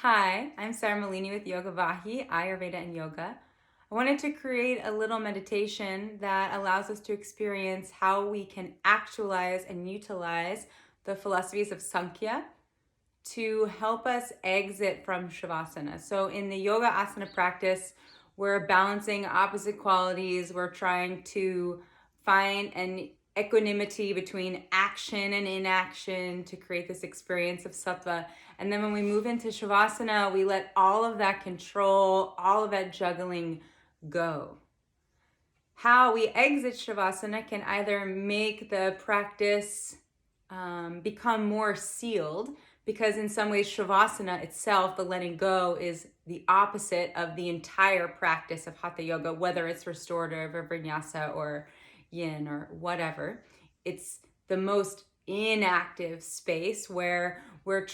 Hi, I'm Sarah Malini with Yoga Vahi, Ayurveda and Yoga. I wanted to create a little meditation that allows us to experience how we can actualize and utilize the philosophies of Sāmkhya to help us exit from Śavāsana. So in the yoga asana practice, we're balancing opposite qualities. We're trying to find an equanimity between action and inaction to create this experience of sattva. And then when we move into Śavāsana, we let all of that control, all of that juggling go. How we exit Śavāsana can either make the practice become more sealed, because in some ways Śavāsana itself, the letting go, is the opposite of the entire practice of Hatha Yoga, whether it's restorative or vinyasa or yin or whatever. It's the most inactive space where we're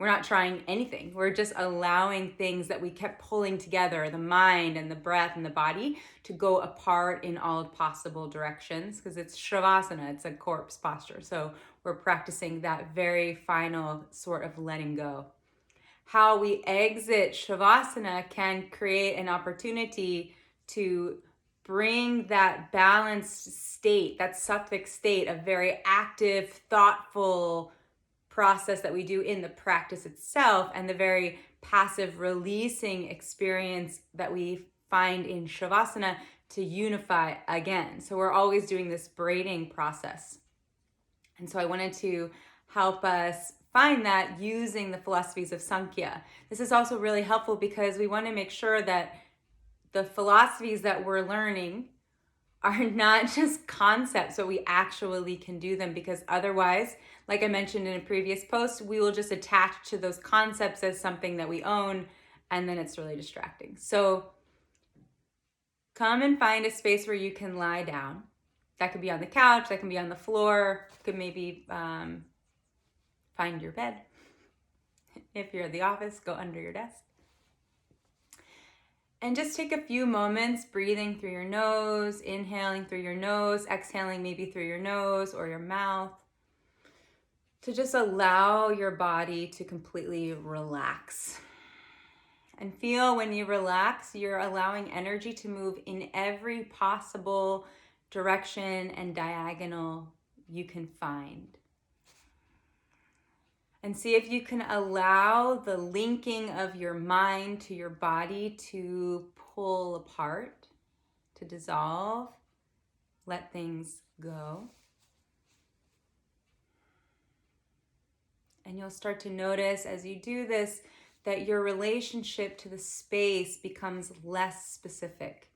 not trying anything. We're just allowing things that we kept pulling together, the mind and the breath and the body, to go apart in all possible directions, because it's Śavāsana, it's a corpse posture. So we're practicing that very final sort of letting go. How we exit Śavāsana can create an opportunity to bring that balanced state, that sattvic state, a very active, thoughtful process that we do in the practice itself, and the very passive releasing experience that we find in Śavāsana, to unify again. So we're always doing this braiding process. And so I wanted to help us find that using the philosophies of Sāmkhya. This is also really helpful because we want to make sure that the philosophies that we're learning are not just concepts, but we actually can do them, because otherwise, like I mentioned in a previous post, we will just attach to those concepts as something that we own, and then it's really distracting. So come and find a space where you can lie down. That could be on the couch, that can be on the floor, you could maybe find your bed. If you're at the office, go under your desk. And just take a few moments breathing through your nose, inhaling through your nose, exhaling maybe through your nose or your mouth, to just allow your body to completely relax. And feel when you relax, you're allowing energy to move in every possible direction and diagonal you can find. And see if you can allow the linking of your mind to your body to pull apart, to dissolve, let things go. And you'll start to notice as you do this that your relationship to the space becomes less specific.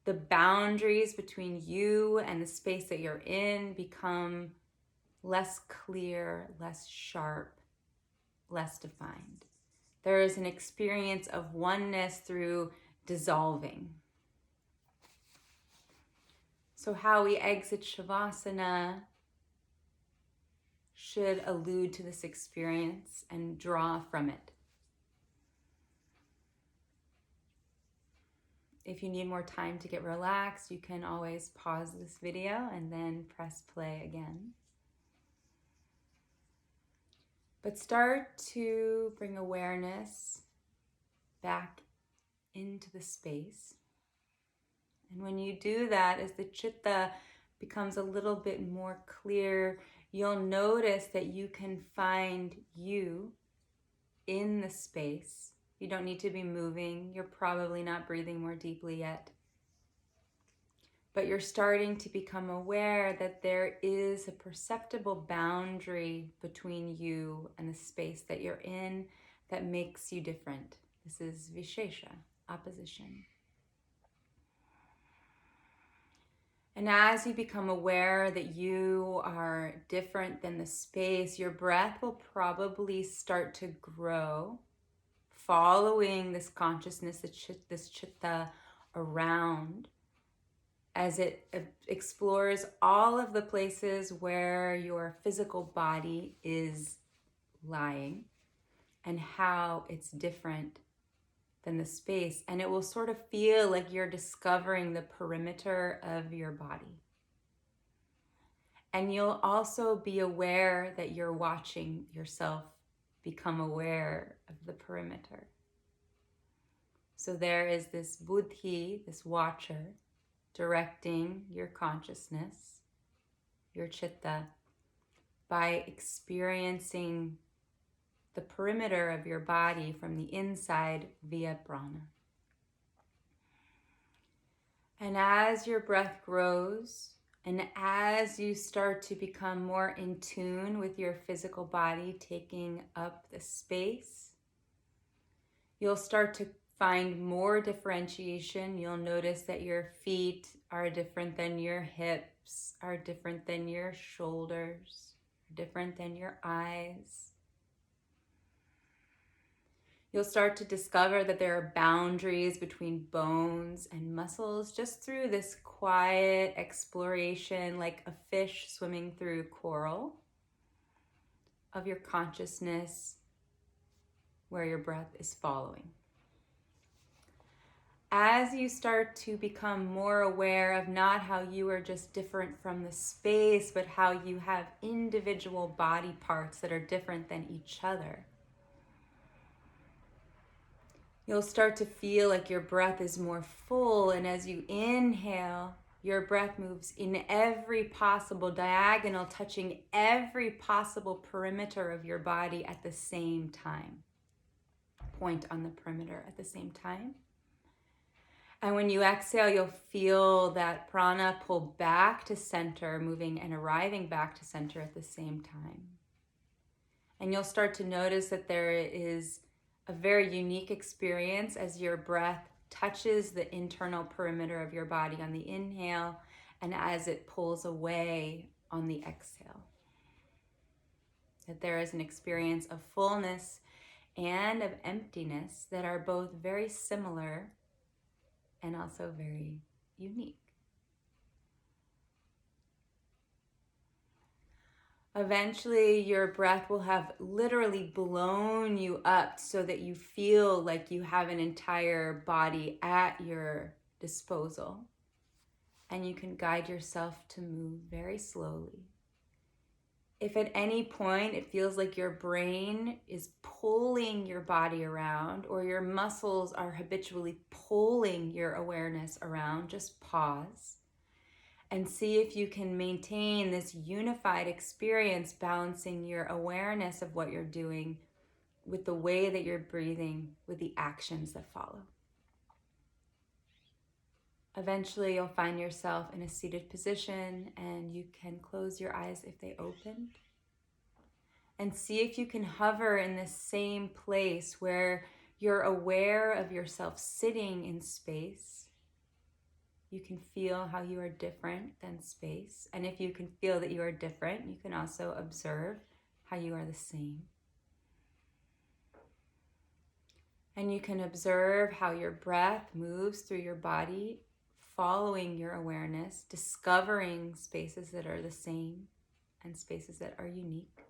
The boundaries between you and the space that you're in become less clear, less sharp, less defined. There is an experience of oneness through dissolving. So how we exit Śavāsana should allude to this experience and draw from it. If you need more time to get relaxed, you can always pause this video and then press play again. But start to bring awareness back into the space. And when you do that, as the chitta becomes a little bit more clear, you'll notice that you can find you in the space. You don't need to be moving. You're probably not breathing more deeply yet. But you're starting to become aware that there is a perceptible boundary between you and the space that you're in that makes you different. This is vishesha, opposition. And as you become aware that you are different than the space, your breath will probably start to grow, following this consciousness, this chitta around, as it explores all of the places where your physical body is lying and how it's different than the space. And it will sort of feel like you're discovering the perimeter of your body. And you'll also be aware that you're watching yourself become aware of the perimeter. So there is this buddhi, this watcher, directing your consciousness, your chitta, by experiencing the perimeter of your body from the inside via prana. And as your breath grows, and as you start to become more in tune with your physical body, taking up the space, you'll start to find more differentiation. You'll notice that your feet are different than your hips, are different than your shoulders, are different than your eyes. You'll start to discover that there are boundaries between bones and muscles just through this quiet exploration, like a fish swimming through coral, of your consciousness where your breath is following. As you start to become more aware of not how you are just different from the space, but how you have individual body parts that are different than each other, you'll start to feel like your breath is more full, and as you inhale, your breath moves in every possible diagonal, touching every possible perimeter of your body at the same time. Point on the perimeter at the same time. And when you exhale, you'll feel that prana pull back to center, moving and arriving back to center at the same time. And you'll start to notice that there is a very unique experience as your breath touches the internal perimeter of your body on the inhale and as it pulls away on the exhale. That there is an experience of fullness and of emptiness that are both very similar and also very unique. Eventually, your breath will have literally blown you up so that you feel like you have an entire body at your disposal. And you can guide yourself to move very slowly. If at any point it feels like your brain is pulling your body around or your muscles are habitually pulling your awareness around, just pause and see if you can maintain this unified experience, balancing your awareness of what you're doing with the way that you're breathing, with the actions that follow. Eventually, you'll find yourself in a seated position and you can close your eyes if they opened. And see if you can hover in the same place where you're aware of yourself sitting in space. You can feel how you are different than space. And if you can feel that you are different, you can also observe how you are the same. And you can observe how your breath moves through your body, following your awareness, discovering spaces that are the same and spaces that are unique.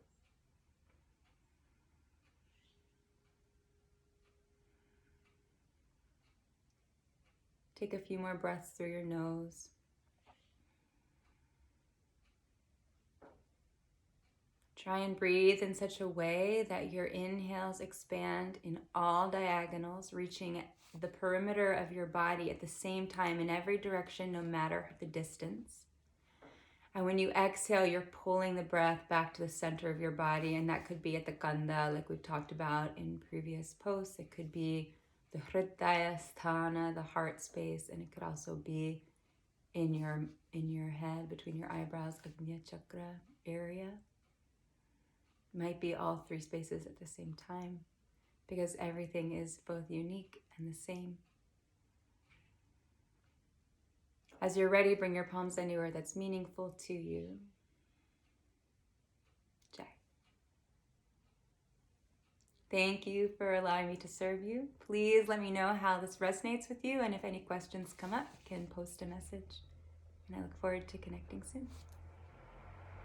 Take a few more breaths through your nose. Try and breathe in such a way that your inhales expand in all diagonals, reaching the perimeter of your body at the same time in every direction, no matter the distance. And when you exhale, you're pulling the breath back to the center of your body, and that could be at the kanda, like we've talked about in previous posts. It could be the hridaya sthana, the heart space, and it could also be in your head, between your eyebrows, Agnya chakra area. Might be all three spaces at the same time, because everything is both unique and the same. As you're ready, bring your palms anywhere that's meaningful to you. Jai. Thank you for allowing me to serve you. Please let me know how this resonates with you, and if any questions come up, you can post a message. And I look forward to connecting soon.